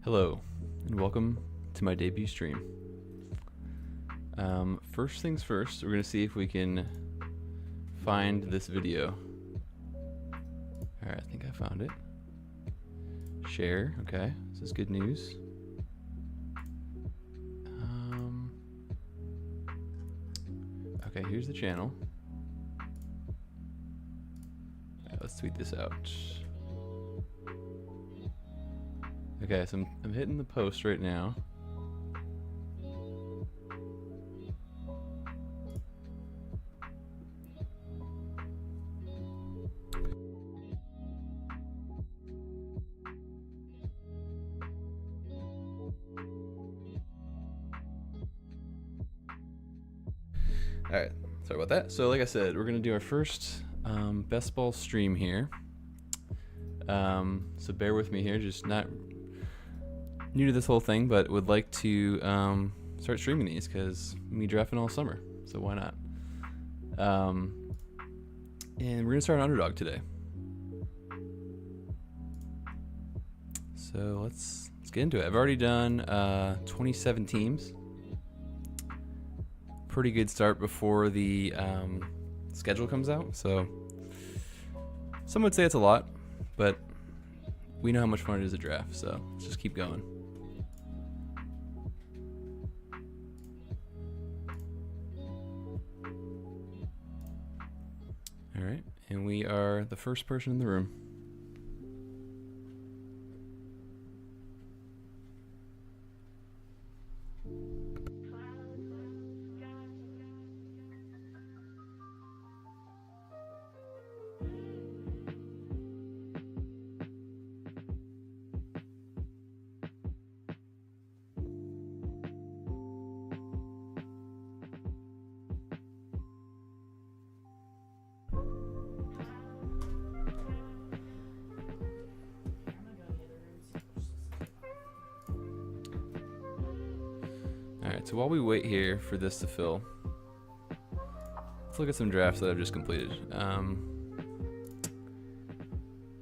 Hello, and welcome to my debut stream. First things first, we're going to see if we can find this video. Alright, I think I found it. Share, okay, this is good news. Okay, here's the channel. Alright, let's tweet this out. Okay, so I'm hitting the post right now. Alright, sorry about that. So like I said, we're gonna do our first best ball stream here. So bear with me here, just not new to this whole thing, but would like to start streaming these because me drafting all summer, so why not? And we're gonna start an underdog today. So let's get into it. I've already done 27 teams. Pretty good start before the schedule comes out. So some would say it's a lot, but we know how much fun it is to draft. So let's just keep going. All right, and we are the first person in the room. Alright, so while we wait here for this to fill, let's look at some drafts that I've just completed.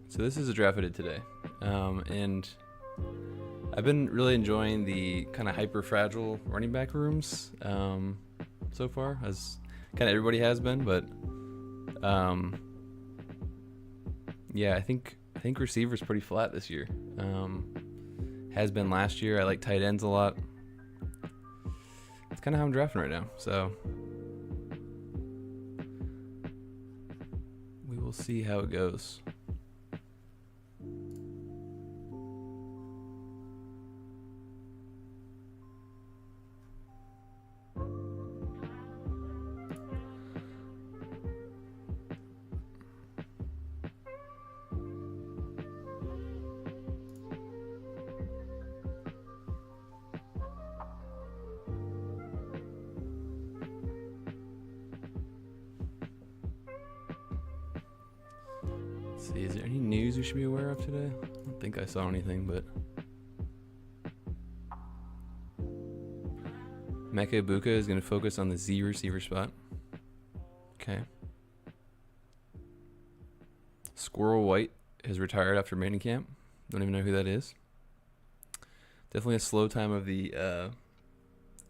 So this is a draft I did today, and I've been really enjoying the kind of hyper fragile running back rooms so far, as kind of everybody has been. But yeah, I think receiver's pretty flat this year. Has been last year. I like tight ends a lot. It's kind of how I'm drafting right now, so we will see how it goes. See, is there any news we should be aware of today? I don't think I saw anything, but Mecca Ibuka is going to focus on the Z receiver spot. Okay. Squirrel White has retired after training camp. Don't even know who that is. Definitely a slow time of the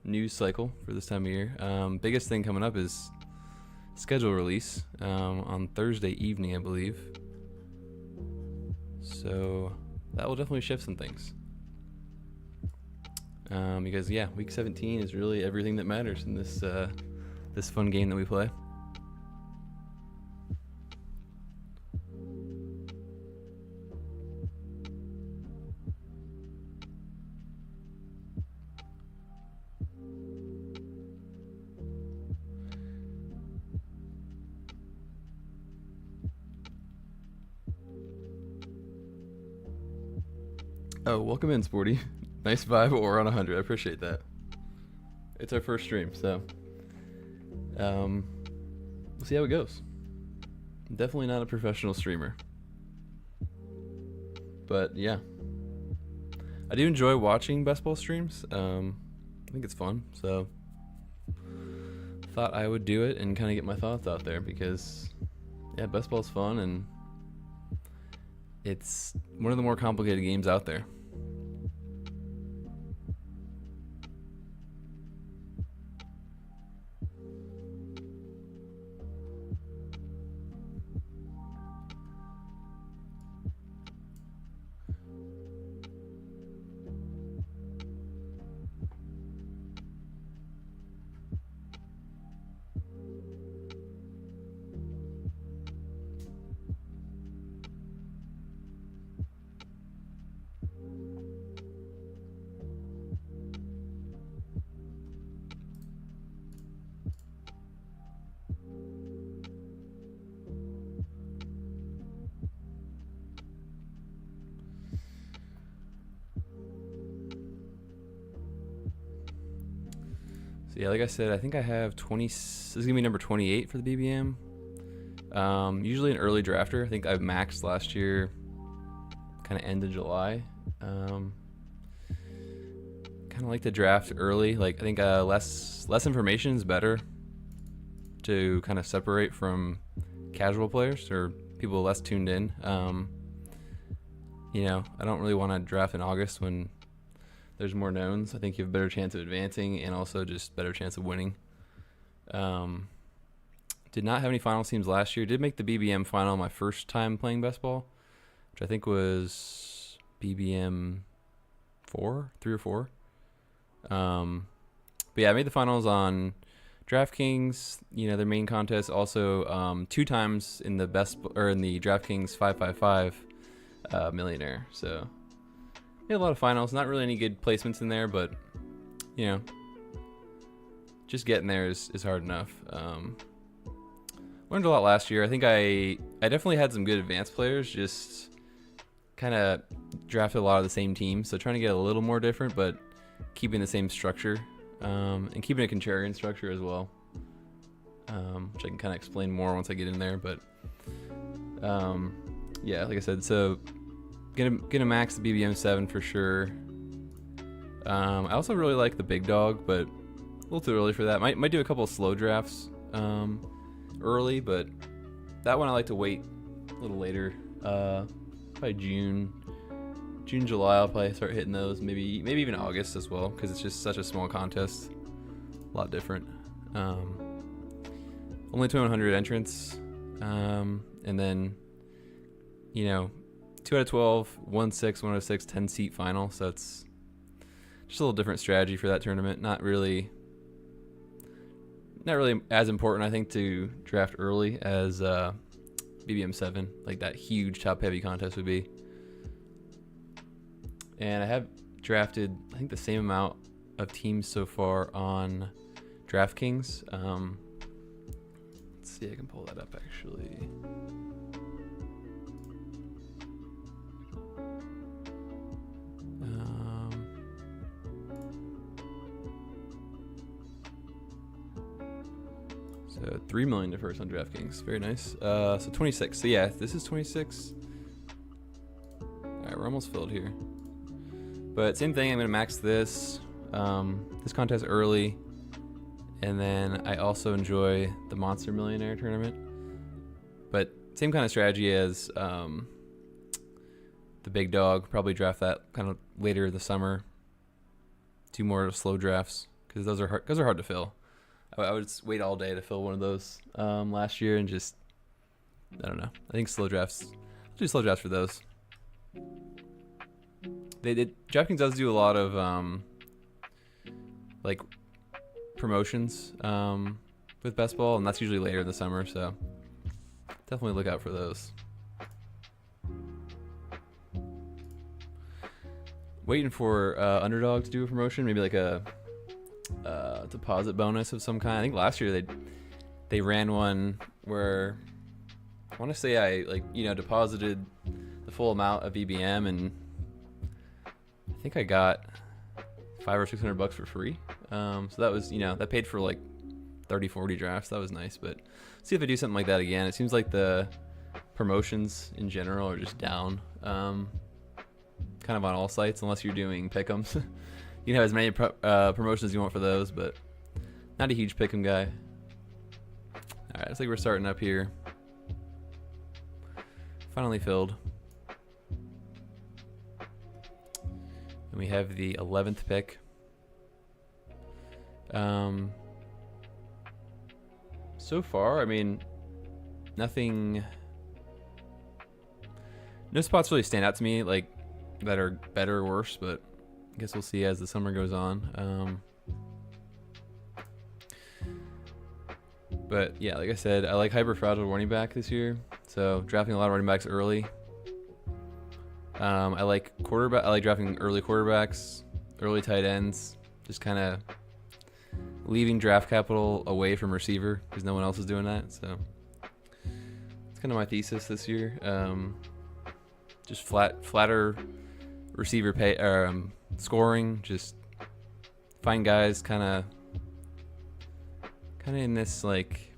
news cycle for this time of year. Biggest thing coming up is schedule release on Thursday evening, I believe. So that will definitely shift some things. Because yeah, week 17 is really everything that matters in this this fun game that we play. Oh, welcome in, Sporty. Nice vibe, but we're on 100. I appreciate that. It's our first stream, so we'll see how it goes. I'm definitely not a professional streamer, but yeah, I do enjoy watching best ball streams. I think it's fun, so thought I would do it and kind of get my thoughts out there because yeah, best ball's fun and it's one of the more complicated games out there. yeah, like I said, I think I have 20. This is gonna be number 28 for the BBM. Usually an early drafter. I think I maxed last year, kind of end of July. Kind of like to draft early. Like I think less information is better to kind of separate from casual players or people less tuned in. You know, I don't really want to draft in August when there's more knowns. I think you have a better chance of advancing and also just better chance of winning. Did not have any finals teams last year. Did make the BBM final my first time playing best ball, which I think was BBM 3 or 4. But yeah, I made the finals on DraftKings, you know, their main contest. Also, 2 times in the DraftKings 555 millionaire. So made a lot of finals. Not really any good placements in there, but you know, just getting there is hard enough. Learned a lot last year. I think I definitely had some good advanced players. Just kind of drafted a lot of the same teams, so trying to get a little more different, but keeping the same structure, and keeping a contrarian structure as well, which I can kind of explain more once I get in there. But yeah, like I said, so gonna max the BBM 7 for sure. I also really like the big dog, but a little too early for that. Might do a couple of slow drafts early, but that one I like to wait a little later. Probably June, July. I'll probably start hitting those. Maybe even August as well, because it's just such a small contest. A lot different. Only 2,100 entrants, and then you know, 2 out of 12, 1-6, 1 out of 6, 10 seat final. So it's just a little different strategy for that tournament. Not really as important, I think, to draft early as BBM 7, like that huge top heavy contest would be. And I have drafted, I think, the same amount of teams so far on DraftKings. Let's see, I can pull that up actually. So 3 million to first on DraftKings. Very nice. So 26. So yeah, this is 26. Alright, we're almost filled here. But same thing, I'm gonna max this contest early. And then I also enjoy the Monster Millionaire tournament. But same kind of strategy as the big dog. Probably draft that kind of later in the summer. 2 more slow drafts, because those are hard to fill. I would just wait all day to fill one of those last year, and just, I don't know. I think slow drafts. I'll do slow drafts for those. DraftKings does do a lot of like promotions with best ball, and that's usually later in the summer. So definitely look out for those. Waiting for Underdog to do a promotion, maybe like a deposit bonus of some kind. I think last year they ran one where I want to say I deposited the full amount of BBM, and I think I got $500 or $600 for free. So that was, that paid for like 30-40 drafts. That was nice. But see if I do something like that again. It seems like the promotions in general are just down, kind of on all sites, unless you're doing pick'ems. You can have as many promotions as you want for those, but not a huge pick'em guy. All right, looks like we're starting up here. Finally filled. And we have the 11th pick. So far, I mean, nothing. No spots really stand out to me, like, that are better or worse, but I guess we'll see as the summer goes on. But yeah, like I said, I like hyper fragile running back this year, so drafting a lot of running backs early. I like quarterback. I like drafting early quarterbacks, early tight ends, just kind of leaving draft capital away from receiver because no one else is doing that. So it's kind of my thesis this year. Just flatter receiver scoring. Just find guys kind of kind of in this like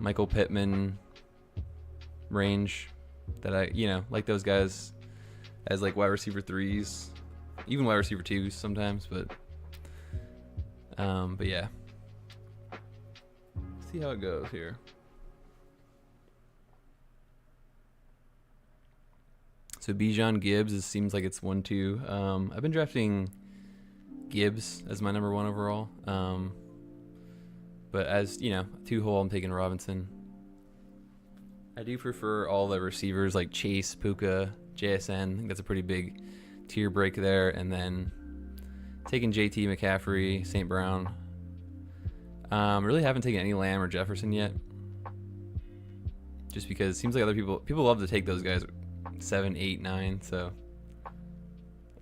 Michael Pittman range that I, like those guys as like wide receiver 3s, even wide receiver 2s sometimes, but yeah. See how it goes here. So Bijan Gibbs, it seems like it's 1-2. I've been drafting Gibbs as my number 1 overall. But as, 2-hole, I'm taking Robinson. I do prefer all the receivers like Chase, Puka, JSN. I think that's a pretty big tier break there. And then taking JT, McCaffrey, St. Brown. Really haven't taken any Lamb or Jefferson yet. Just because it seems like other people love to take those guys 7, 8, 9. So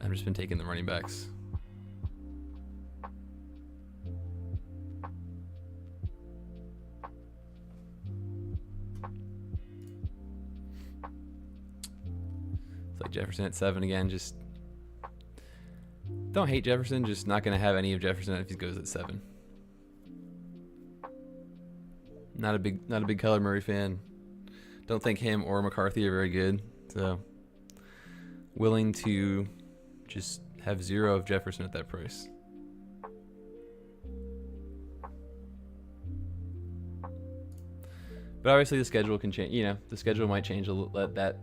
I've just been taking the running backs. It's like Jefferson at 7 again. Just don't hate Jefferson. Just not going to have any of Jefferson if he goes at 7. Not a big Kyler Murray fan. Don't think him or McCarthy are very good. So willing to just have 0 of Jefferson at that price. But obviously the schedule can change. The schedule might change that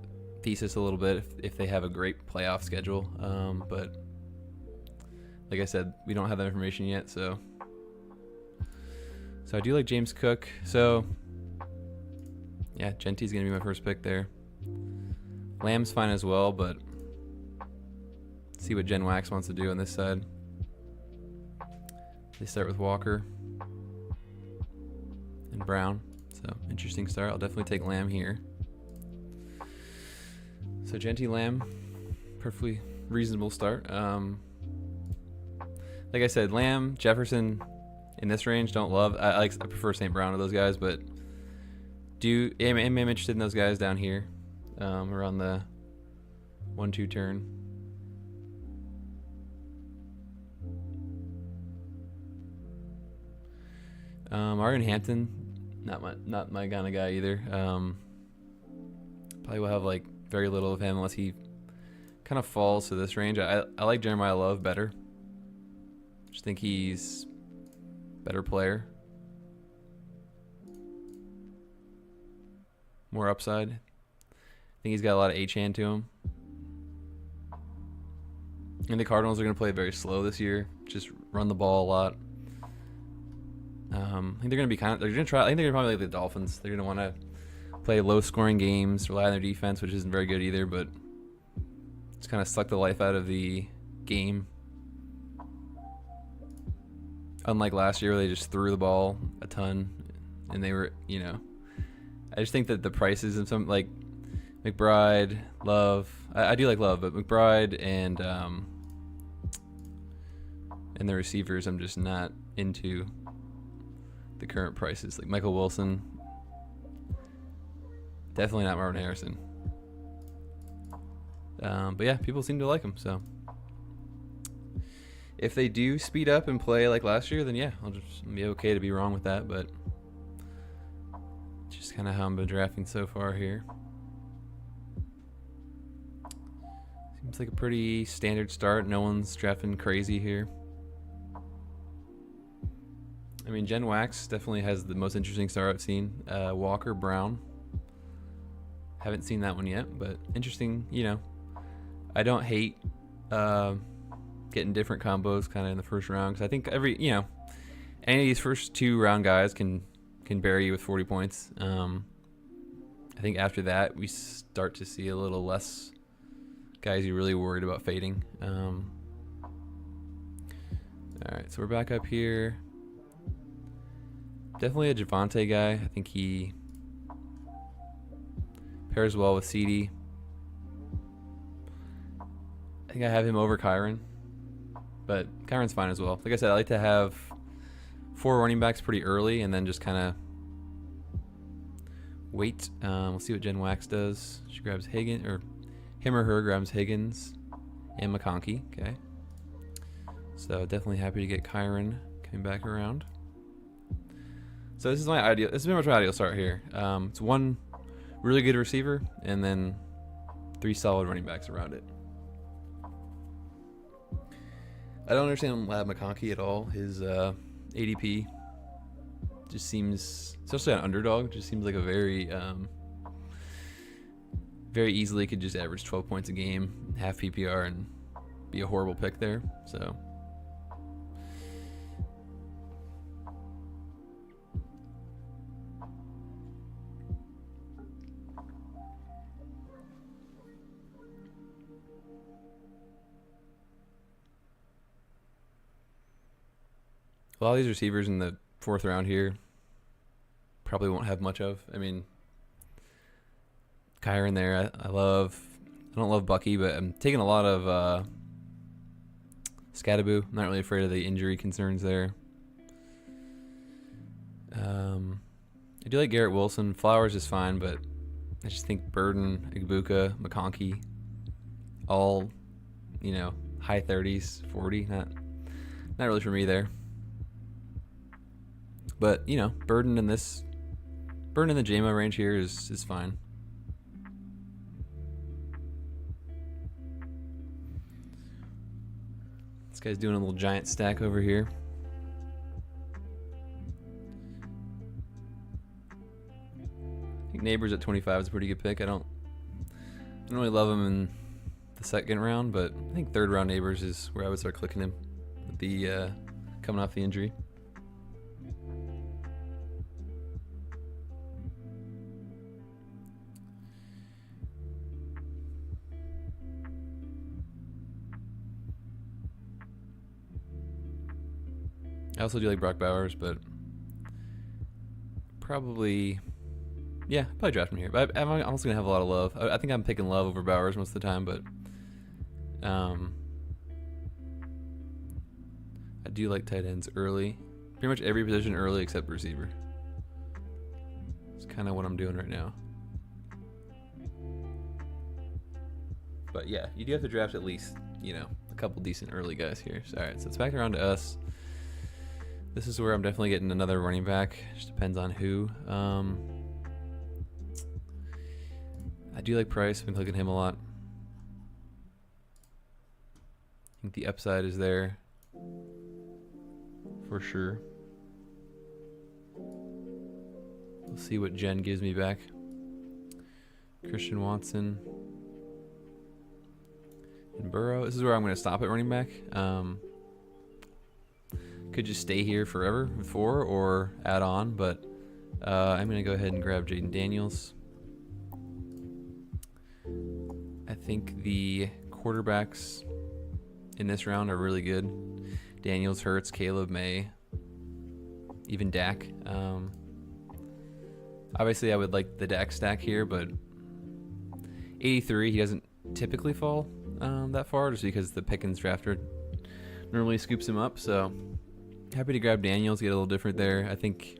thesis a little bit if they have a great playoff schedule. But like I said, we don't have that information yet. So I do like James Cook. So yeah, Genty's going to be my first pick there. Lamb's fine as well, but see what Gen Wax wants to do on this side. They start with Walker and Brown. So interesting start. I'll definitely take Lamb here. So Genty, Lamb, perfectly reasonable start. Like I said, Lamb, Jefferson in this range don't love. I prefer St. Brown to those guys, but am interested in those guys down here. Around the 1-2 turn. Arden Hampton, not my kind of guy either. Probably will have like very little of him unless he kind of falls to this range. I like Jeremiah Love better. Just think he's a better player, more upside. I think he's got a lot of H-hand to him. And the Cardinals are going to play very slow this year. Just run the ball a lot. I think they're going to be I think they're going to probably like the Dolphins. They're going to want to play low-scoring games, rely on their defense, which isn't very good either, but just kind of suck the life out of the game. Unlike last year where they just threw the ball a ton and they were, I just think that the prices of some, like, McBride, Love, I do like Love, but McBride and the receivers, I'm just not into the current prices. Like Michael Wilson, definitely not Marvin Harrison. But yeah, people seem to like him. So if they do speed up and play like last year, then yeah, I'll just be okay to be wrong with that. But just kind of how I've been drafting so far here. Seems like a pretty standard start. No one's drafting crazy here. I mean, Gen Wax definitely has the most interesting start I've seen. Walker, Brown. Haven't seen that one yet, but interesting. I don't hate getting different combos kind of in the first round, because I think any of these first 2 round guys can bury you with 40 points. I think after that we start to see a little less guys you're really worried about fading. All right, so we're back up here. Definitely a Javonte guy. I think he pairs well with CD. I think I have him over Kyron, but Kyron's fine as well. Like I said, I like to have 4 running backs pretty early and then just kind of wait. We'll see what Jen Wax does. She grabs Higgins, or him or her grabs Higgins and McConkey. Okay. So definitely happy to get Kyron Coming back around. So this is my ideal. This is pretty much my ideal start here. It's one really good receiver and then 3 solid running backs around it. I don't understand Lab McConkey at all. His ADP just seems, especially on underdog, just seems like a very easily could just average 12 points a game, half PPR, and be a horrible pick there. So. A lot of these receivers in the 4th round here probably won't have much of. I mean, Kyron there, I don't love Bucky, but I'm taking a lot of Scadaboo. I'm not really afraid of the injury concerns there. I do like Garrett Wilson. Flowers is fine, but I just think Burden, Igbuka, McConkey, all, high 30s, 40. Not really for me there. But, Burden in the JMO range here is fine. This guy's doing a little giant stack over here. I think Neighbors at 25 is a pretty good pick. I don't really love him in the 2nd round, but I think 3rd round Neighbors is where I would start clicking him with the coming off the injury. I also do like Brock Bowers, but probably draft him here. But I'm also going to have a lot of Love. I think I'm picking Love over Bowers most of the time, but I do like tight ends early. Pretty much every position early except receiver. It's kind of what I'm doing right now. But yeah, you do have to draft at least, a couple decent early guys here. So, all right, so it's back around to us. This is where I'm definitely getting another running back. Just depends on who. I do like Price. I've been clicking him a lot. I think the upside is there for sure. We'll see what Jen gives me back. Christian Watson and Burrow. This is where I'm going to stop at running back. Could just stay here forever with 4 or add on, but I'm going to go ahead and grab Jaden Daniels. I think the quarterbacks in this round are really good. Daniels, Hurts, Caleb, May, even Dak. Obviously, I would like the Dak stack here, but 83, he doesn't typically fall that far just because the Pickens drafter normally scoops him up, so happy to grab Daniels, get a little different there. I think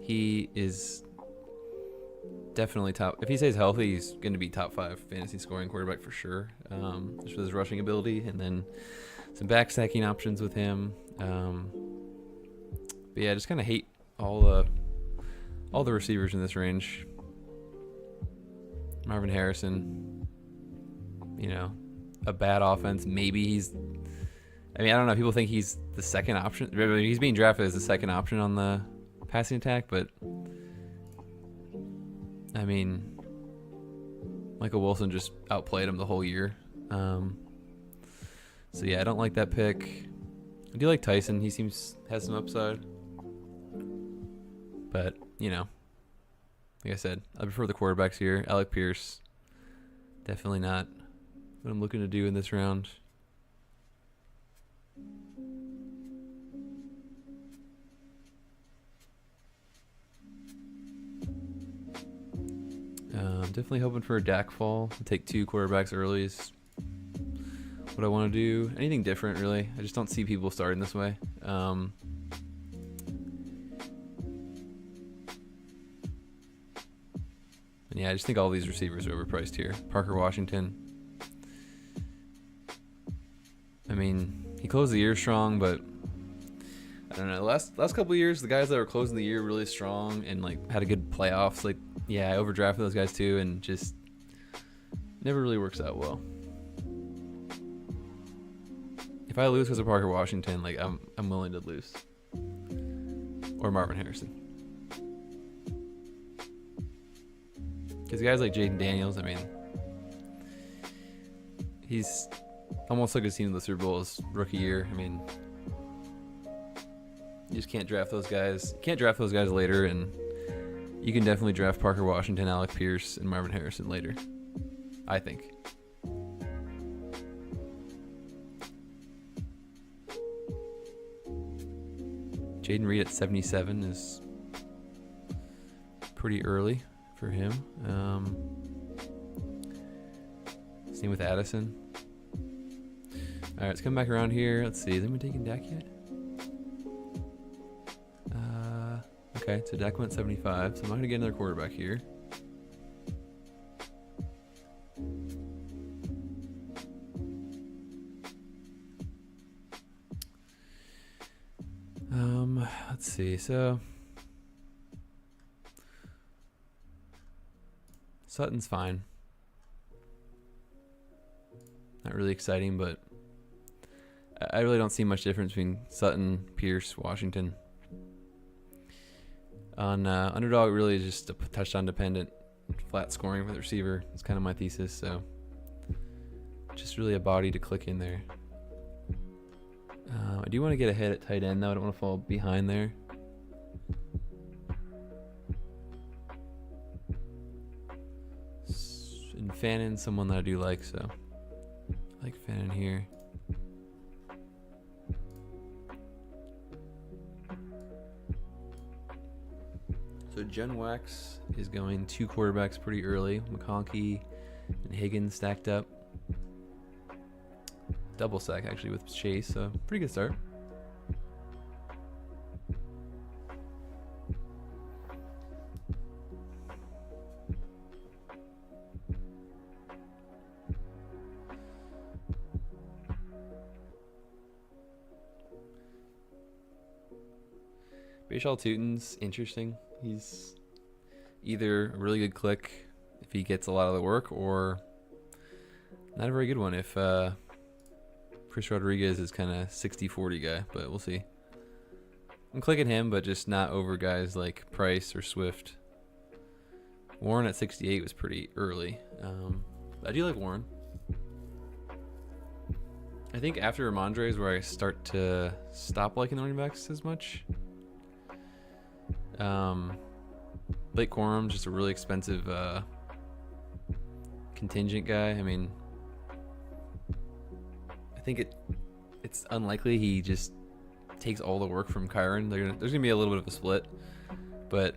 he is definitely top. If he stays healthy, he's going to be top 5 fantasy scoring quarterback for sure, just with his rushing ability, and then some backstacking options with him. But yeah, I just kind of hate all the receivers in this range. Marvin Harrison, a bad offense. Maybe he's, I don't know. People think he's the second option. He's being drafted as the second option on the passing attack, but Michael Wilson just outplayed him the whole year. So yeah, I don't like that pick. I do like Tyson. He has some upside, but like I said, I prefer the quarterbacks here. Alec Pierce, definitely not what I'm looking to do in this round. Definitely hoping for a Dak fall. Take 2 quarterbacks early is what I want to do. Anything different, really. I just don't see people starting this way. And yeah, I just think all these receivers are overpriced here. Parker Washington. He closed the year strong, but I don't know. Last couple of years, the guys that were closing the year really strong and like had a good playoffs. Like, yeah, I overdrafted those guys too, and just never really works out well. If I lose because of Parker Washington, like I'm willing to lose. Or Marvin Harrison. Because guys like Jaden Daniels, I mean, he's almost like a team in the Super Bowl his rookie year. I mean, you just can't draft those guys. You can't draft those guys later, and you can definitely draft Parker Washington, Alec Pierce, and Marvin Harrison later, I think. Jaden Reed at 77 is pretty early for him. Same with Addison. All right, let's come back around here. Let's see. Is anyone taking Dak yet? Okay, so Dak went 75. So I'm not going to get another quarterback here. Let's see. So Sutton's fine. Not really exciting, but I really don't see much difference between Sutton, Pierce, Washington. On Underdog, really is just a touchdown dependent, flat scoring for the receiver. It's kind of my thesis. So just really a body to click in there. I do want to get ahead at tight end, though. I don't want to fall behind there. And Fannon's someone that I do like, so I like Fannon here. So Jen Wax is going 2 quarterbacks pretty early. McConkey and Higgins stacked up. Double stack actually with Chase, so pretty good start. Bashal Tutin's interesting. He's either a really good click if he gets a lot of the work, or not a very good one if Chris Rodriguez is kind of 60-40 guy, but we'll see. I'm clicking him, but just not over guys like Price or Swift. Warren at 68 was pretty early. I do like Warren. I think after Ramondre is where I start to stop liking the running backs as much. Blake Corum, just a really expensive contingent guy. I mean, I think it's unlikely he just takes all the work from Kyron. There's gonna be a little bit of a split, but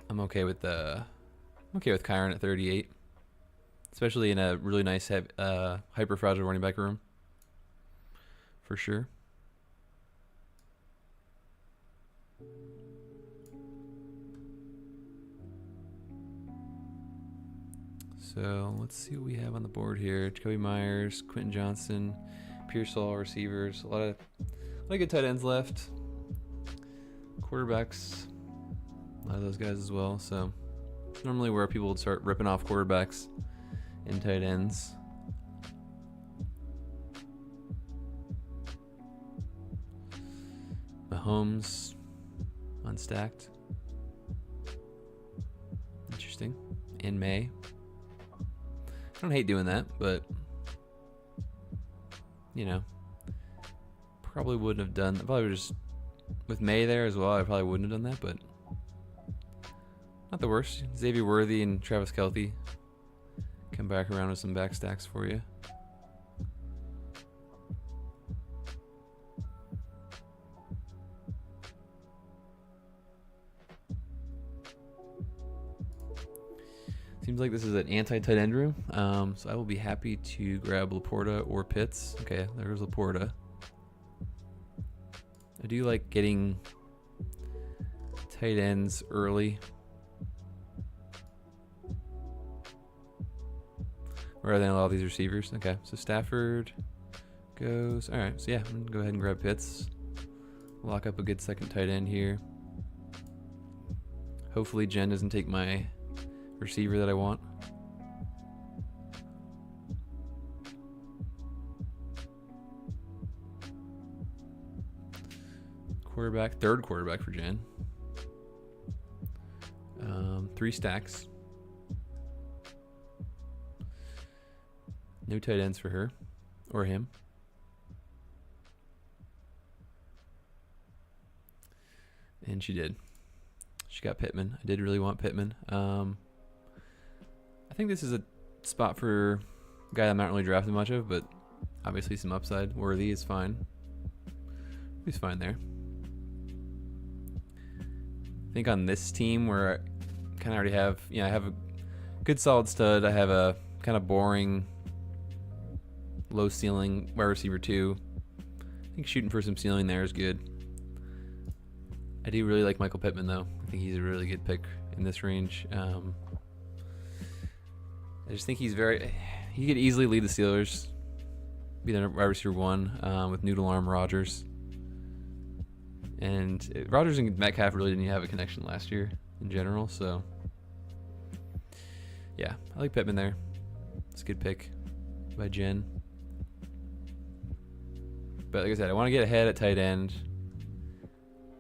I'm okay with Kyron at 38, especially in a really nice hyper fragile running back room, for sure. So let's see what we have on the board here. Jacoby Myers, Quentin Johnson, Pearsall receivers. A lot of good tight ends left. Quarterbacks, a lot of those guys as well. So it's normally where people would start ripping off quarterbacks and tight ends. Mahomes unstacked. Interesting. In May. I don't hate doing that, but you know, probably wouldn't have done. Probably just with May there as well. I probably wouldn't have done that, but not the worst. Xavier Worthy and Travis Kelce come back around with some back stacks for you. Seems like this is an anti-tight end room, so I will be happy to grab Laporta or Pitts. Okay, there's Laporta. I do like getting tight ends early, rather than a lot of these receivers. Okay, so Stafford, goes. All right, so yeah, I'm gonna go ahead and grab Pitts. Lock up a good second tight end here. Hopefully Jen doesn't take my receiver that I want. Quarterback, third quarterback for Jen. 3 stacks. No tight ends for her or him. And she did. She got Pittman. I did really want Pittman. I think this is a spot for a guy I'm not really drafting much of, but obviously some upside. Worthy is fine. He's fine there. I think on this team where I kind of already have, I have a good solid stud. I have a kind of boring, low ceiling wide receiver 2. I think shooting for some ceiling there is good. I do really like Michael Pittman though. I think he's a really good pick in this range. I just think he could easily lead the Steelers, be the wide receiver 1 with noodle arm Rodgers. And Rodgers and Metcalf really didn't have a connection last year in general, so yeah, I like Pittman there. It's a good pick by Jen. But like I said, I want to get ahead at tight end,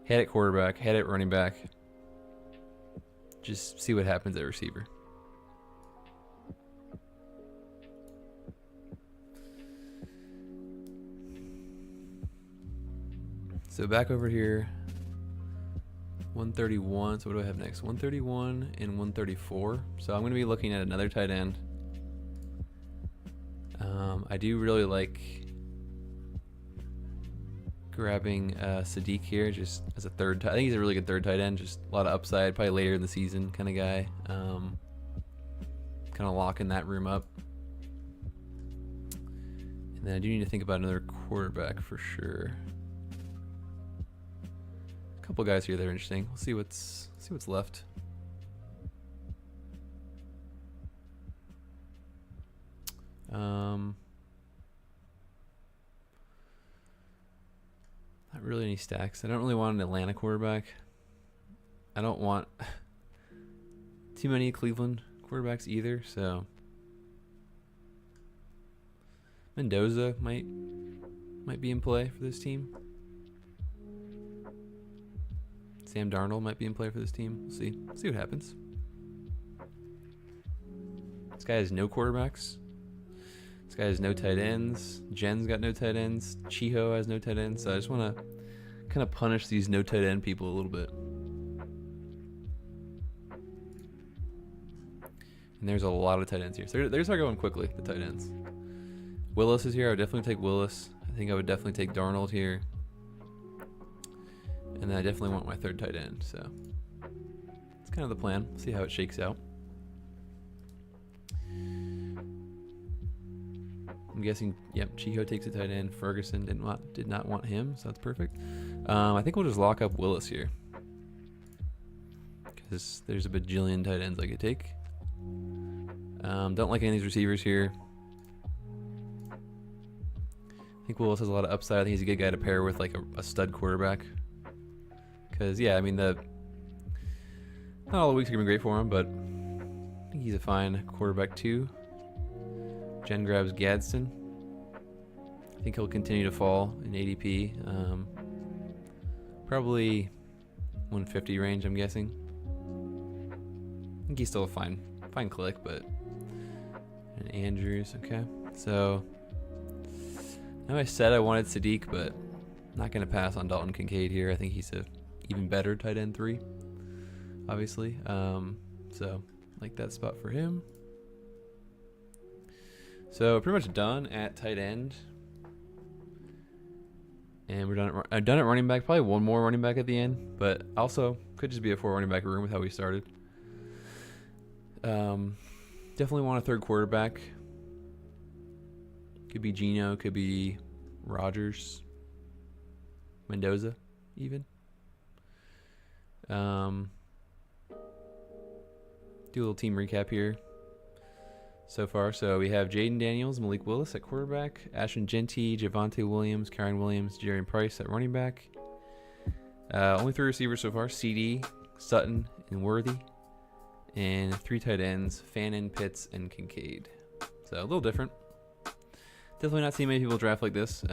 head at quarterback, head at running back. Just see what happens at receiver. So back over here, 131. So what do I have next? 131 and 134. So I'm going to be looking at another tight end. I do really like grabbing Sadiq here just as a third. I think he's a really good third tight end. Just a lot of upside, probably later in the season kind of guy. Kind of locking that room up. And then I do need to think about another quarterback for sure. A couple guys here that are interesting. We'll see what's left. Not really any stacks. I don't really want an Atlanta quarterback. I don't want too many Cleveland quarterbacks either, so Mendoza might be in play for this team. Sam Darnold might be in play for this team. We'll see. See what happens. This guy has no quarterbacks. This guy has no tight ends. Jen's got no tight ends. Chiho has no tight ends. So I just want to kind of punish these no tight end people a little bit. And there's a lot of tight ends here. So they start going quickly, the tight ends. Willis is here. I would definitely take Willis. I think I would definitely take Darnold here. And then I definitely want my third tight end. So that's kind of the plan. See how it shakes out. I'm guessing, yep, Chiho takes a tight end. Ferguson did not want him, so that's perfect. I think we'll just lock up Willis here, because there's a bajillion tight ends I could take. Don't like any of these receivers here. I think Willis has a lot of upside. I think he's a good guy to pair with like a stud quarterback. Because, yeah, I mean, not all the weeks are going to be great for him, but I think he's a fine quarterback too. Jen grabs Gadsden. I think he'll continue to fall in ADP. Probably 150 range, I'm guessing. I think he's still a fine click, but... And Andrews, okay. So, now I said I wanted Sadiq, but not going to pass on Dalton Kincaid here. I think he's a even better tight end 3, obviously. So, like that spot for him. So pretty much done at tight end, and we're done. I've done at running back. Probably one more running back at the end, but also could just be a 4 running back room with how we started. Definitely want a third quarterback. Could be Geno, could be Rodgers, Mendoza, even. Do a little team recap here. so far. So we have Jaden Daniels, Malik Willis at quarterback, Ashton Genty, Javonte Williams, Kyron Williams, Jarian Price at running back. Only 3 receivers so far: CD, Sutton, and Worthy. And 3 tight ends: Fannin, Pitts, and Kincaid. So a little different. Definitely not seeing many people draft like this.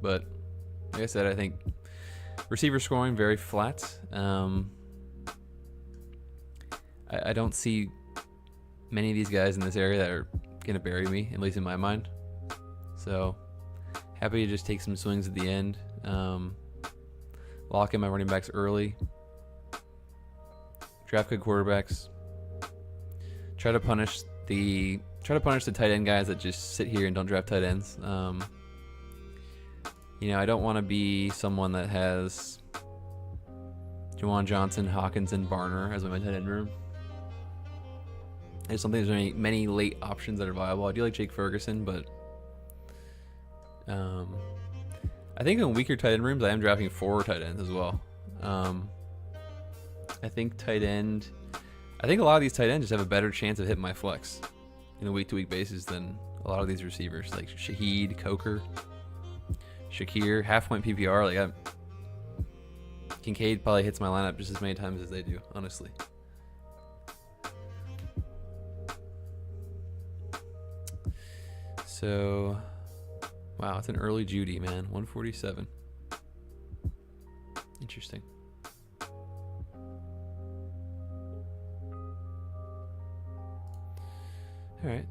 But like I said, I think receiver scoring very flat. I don't see many of these guys in this area that are gonna bury me, at least in my mind. So happy to just take some swings at the end. Lock in my running backs early. Draft good quarterbacks. Try to punish the tight end guys that just sit here and don't draft tight ends. I don't want to be someone that has Juwan Johnson, Hawkins, and Barner as my tight end room. I just don't think there's many late options that are viable. I do like Jake Ferguson, but I think in weaker tight end rooms, I am drafting 4 tight ends as well. I think a lot of these tight ends just have a better chance of hitting my flex in a week-to-week basis than a lot of these receivers, like Shaheed, Coker, Shakir, half-point PPR. Kincaid probably hits my lineup just as many times as they do, honestly. So, wow, it's an early Judy, man. 147. Interesting. All right.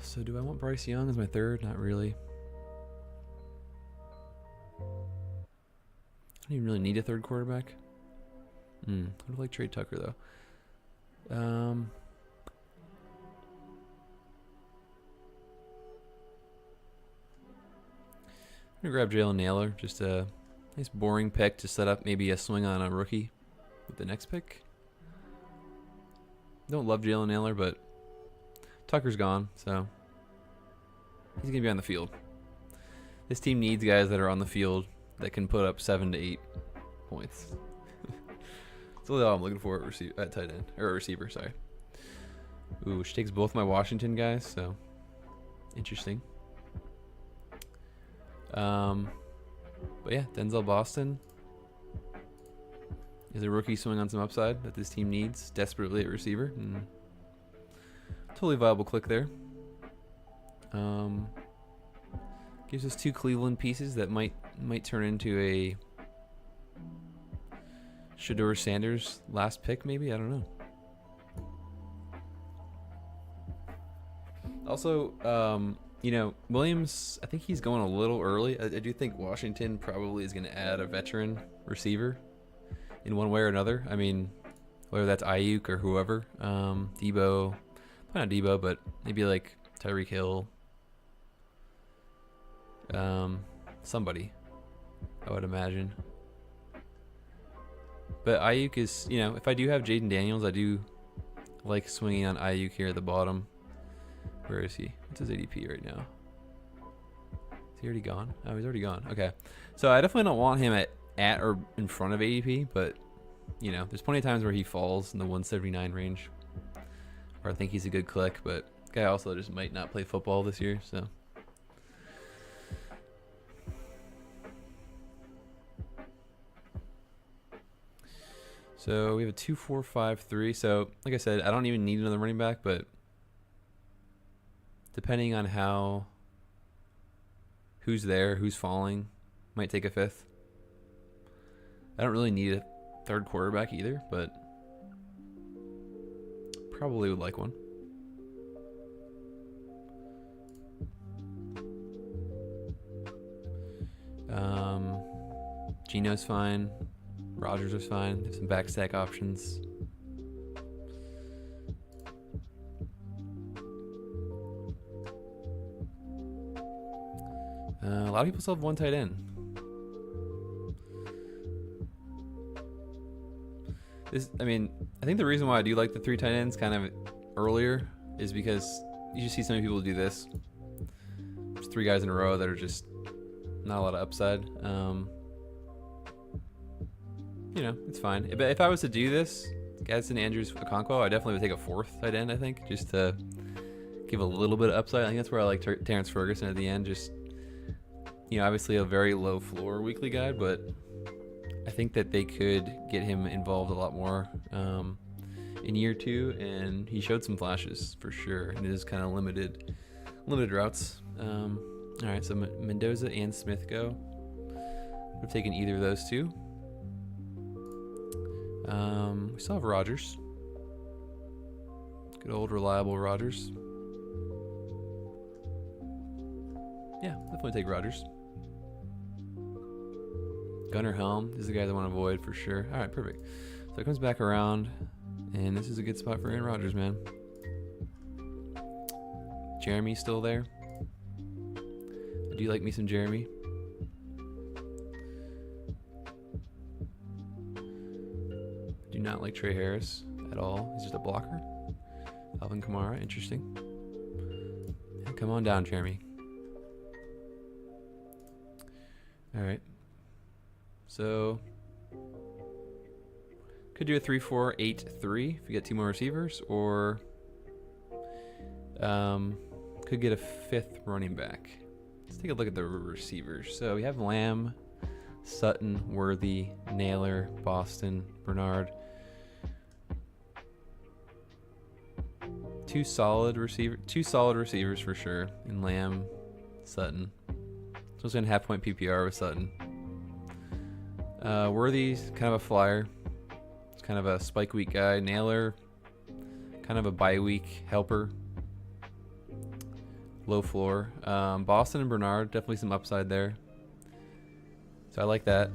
So do I want Bryce Young as my third? Not really. I don't even really need a third quarterback. I would like Trey Tucker though. I'm gonna grab Jalen Naylor. Just a nice boring pick to set up maybe a swing on a rookie with the next pick. Don't love Jalen Naylor, but Tucker's gone, so he's gonna be on the field. This team needs guys that are on the field that can put up 7 to 8 points. That's all I'm looking for at tight end or receiver. Sorry. Ooh, she takes both my Washington guys, so interesting. But yeah, Denzel Boston is a rookie swing on some upside that this team needs desperately at receiver. Totally viable click there. Gives us 2 Cleveland pieces that might turn into a Shedeur Sanders last pick, maybe. I don't know. Also, Williams, I think he's going a little early. I do think Washington probably is going to add a veteran receiver in one way or another. I mean, whether that's Ayuk or whoever. Debo, not Debo, but maybe like Tyreek Hill. Somebody, I would imagine. But Ayuk is, if I do have Jaden Daniels, I do like swinging on Ayuk here at the bottom. Where is he? What's his ADP right now? Is he already gone? Oh, he's already gone. Okay. So I definitely don't want him at or in front of ADP, but, there's plenty of times where he falls in the 179 range. Or I think he's a good click, but guy also just might not play football this year, so. So we have a 2-4-5-3. So, like I said, I don't even need another running back, but depending on who's there, who's falling, might take a 5th. I don't really need a third quarterback either, but probably would like one. Geno's fine. Rogers is fine. There's some backstack options. A lot of people still have one tight end. I think the reason why I do like the 3 tight ends kind of earlier is because you just see so many people do this. There's 3 guys in a row that are just not a lot of upside. It's fine. But if I was to do this, Gadsden, Andrews, Okonkwo, I definitely would take a 4th tight end, I think, just to give a little bit of upside. I think that's where I like Terrence Ferguson at the end. Just, obviously a very low floor weekly guide, but I think that they could get him involved a lot more in year 2, and he showed some flashes for sure. And it is kind of limited routes. All right, so Mendoza and Smith go. I've taken either of those two. We still have Rodgers. Good old reliable Rodgers. Yeah, definitely take Rodgers. Gunnar Helm is the guy that I want to avoid for sure. All right, perfect. So it comes back around, and this is a good spot for Aaron Rodgers, man. Jeremy's still there. I do like me some Jeremy. Do not like Trey Harris at all. He's just a blocker. Alvin Kamara, interesting. Come on down, Jeremy. All right. So could do a 3-4-8-3 if you get 2 more receivers, or could get a 5th running back. Let's take a look at the receivers. So we have Lamb, Sutton, Worthy, Naylor, Boston, Bernard. 2 solid receivers for sure in Lamb, Sutton. So it's in half-point PPR with Sutton. Worthy's kind of a flyer. It's kind of a spike week guy. Naylor, kind of a bye week helper. Low floor. Boston and Bernard, definitely some upside there. So I like that.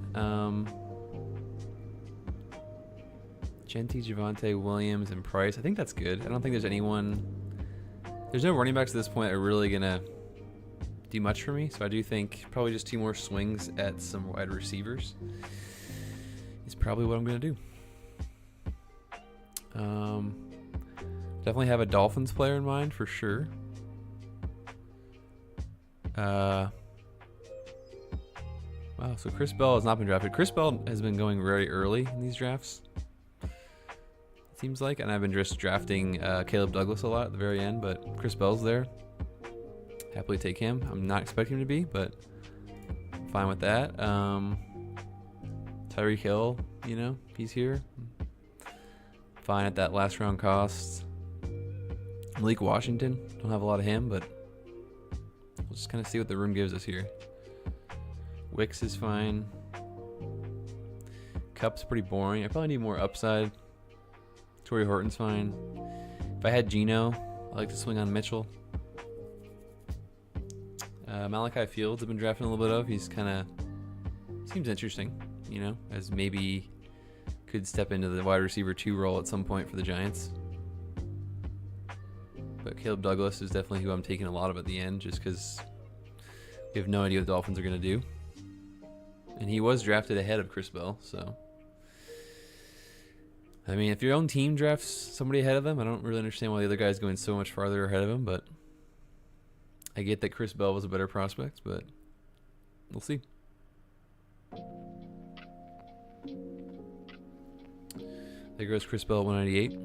Genty, Javonte Williams, and Price. I think that's good. I don't think there's anyone. There's no running backs at this point that are really gonna do much for me. So I do think probably just 2 more swings at some wide receivers is probably what I'm gonna do. Definitely have a Dolphins player in mind for sure. Wow, so Chris Bell has not been drafted. Chris Bell has been going very early in these drafts, it seems like, and I've been just drafting Caleb Douglas a lot at the very end, but Chris Bell's there. Happily take him. I'm not expecting him to be, but I'm fine with that. Tyreek Hill, he's here. Fine at that last round cost. Malik Washington, don't have a lot of him, but we'll just kind of see what the room gives us here. Wicks is fine. Cup's pretty boring. I probably need more upside. Torrey Horton's fine. If I had Geno, I like to swing on Mitchell. Malachi Fields I've been drafting a little bit of. He's kind of seems interesting, as maybe could step into the wide receiver 2 role at some point for the Giants. But Caleb Douglas is definitely who I'm taking a lot of at the end, just because we have no idea what the Dolphins are going to do. And he was drafted ahead of Chris Bell, so. I mean, if your own team drafts somebody ahead of them, I don't really understand why the other guy's going so much farther ahead of him, but I get that Chris Bell was a better prospect, but we'll see. There goes Chris Bell at 198.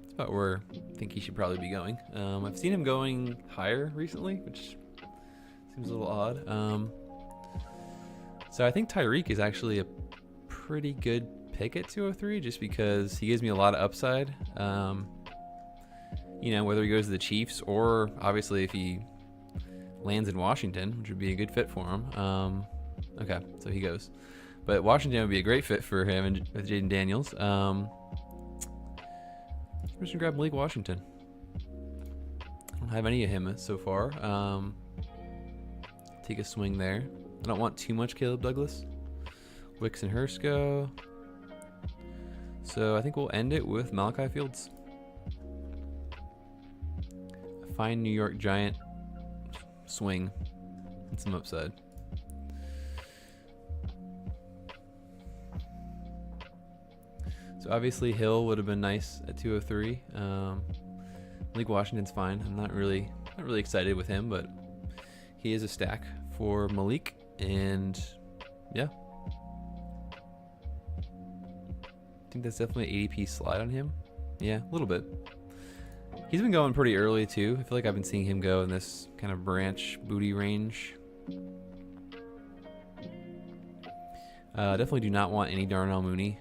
That's about where I think he should probably be going. I've seen him going higher recently, which seems a little odd. So I think Tyreek is actually a pretty good pick at 203, just because he gives me a lot of upside. Whether he goes to the Chiefs or obviously if he lands in Washington, which would be a good fit for him. Okay, so he goes. But Washington would be a great fit for him and with Jaden Daniels. I'm just gonna grab Malik Washington. I don't have any of him so far. Take a swing there. I don't want too much Caleb Douglas. Wicks and Hurst go. So I think we'll end it with Malachi Fields. A fine New York Giant swing and some upside. So obviously Hill would have been nice at 203. Malik Washington's fine. I'm not really excited with him, but he is a stack for Malik, and yeah. I think that's definitely an ADP slide on him. Yeah, a little bit. He's been going pretty early too. I feel like I've been seeing him go in this kind of branch booty range. Definitely do not want any Darnell Mooney.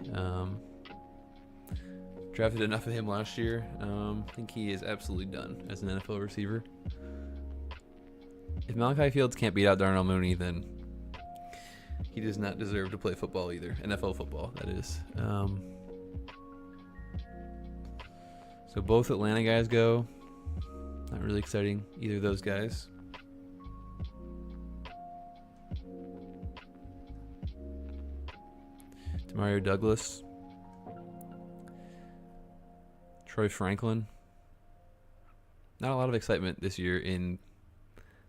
Drafted enough of him last year. I think he is absolutely done as an NFL receiver. If Malachi Fields can't beat out Darnell Mooney, then he does not deserve to play football either. NFL football, that is. So both Atlanta guys go. Not really exciting, either of those guys. Demario Douglas. Troy Franklin. Not a lot of excitement this year in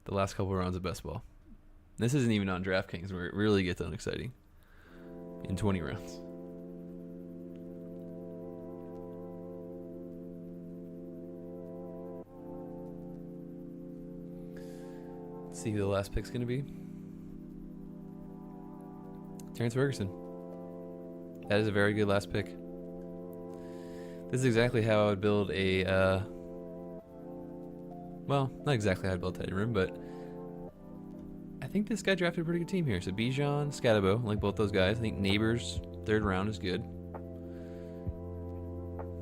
the last couple of rounds of best ball. This isn't even on DraftKings where it really gets unexciting in 20 rounds. Let's see who the last pick's going to be. Terrence Ferguson. That is a very good last pick. This is exactly how I would build a, well, not exactly how I'd build a tight end room, but I think this guy drafted a pretty good team here. So Bijan, Scatabo, like both those guys. I think Neighbors, third round is good.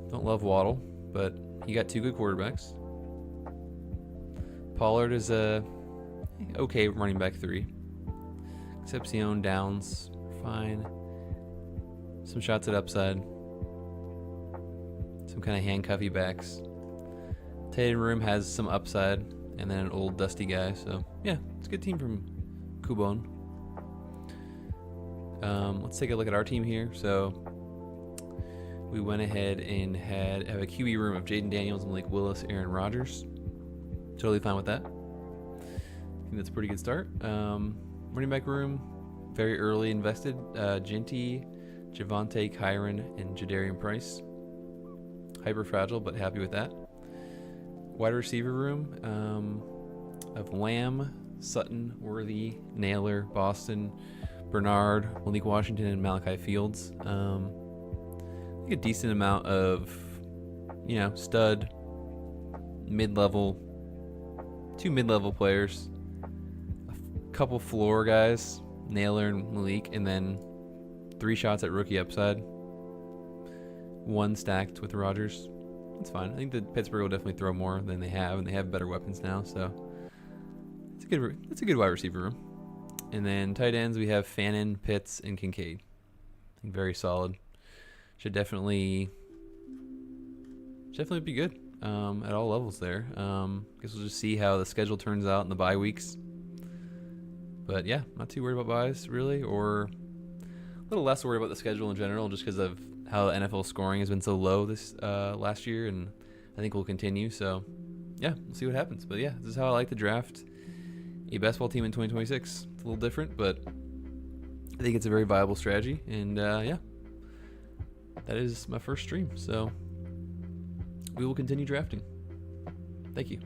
Don't love Waddle, but he got two good quarterbacks. Pollard is a okay running back 3. Concepcion, Downs, fine. Some shots at upside. Some kind of handcuffy backs. Tight end room has some upside, and then an old dusty guy. So yeah, it's a good team from Kubon. Let's take a look at our team here. So we went ahead and have a QB room of Jaden Daniels, Malik Willis, Aaron Rodgers. Totally fine with that. I think that's a pretty good start. Running back room, very early invested. Ginty, Javonte, Kyron, and Jadarian Price. Hyper fragile, but happy with that. Wide receiver room of Lamb, Sutton, Worthy, Naylor, Boston, Bernard, Malik Washington, and Malachi Fields. I think a decent amount of, stud, mid-level, 2 mid-level players, a couple floor guys, Naylor and Malik, and then 3 shots at rookie upside. 1 stacked with Rodgers. That's fine. I think that Pittsburgh will definitely throw more than they have, and they have better weapons now. So it's a good wide receiver room. And then tight ends, we have Fannin, Pitts, and Kincaid. I think very solid. Should definitely be good at all levels there. Guess we'll just see how the schedule turns out in the bye weeks. But yeah, not too worried about buys really, or a little less worried about the schedule in general, just because of how NFL scoring has been so low this last year, and I think will continue. So yeah, we'll see what happens. But yeah, this is how I like to draft a basketball team in 2026. It's a little different, but I think it's a very viable strategy. And yeah, that is my first stream. So we will continue drafting. Thank you.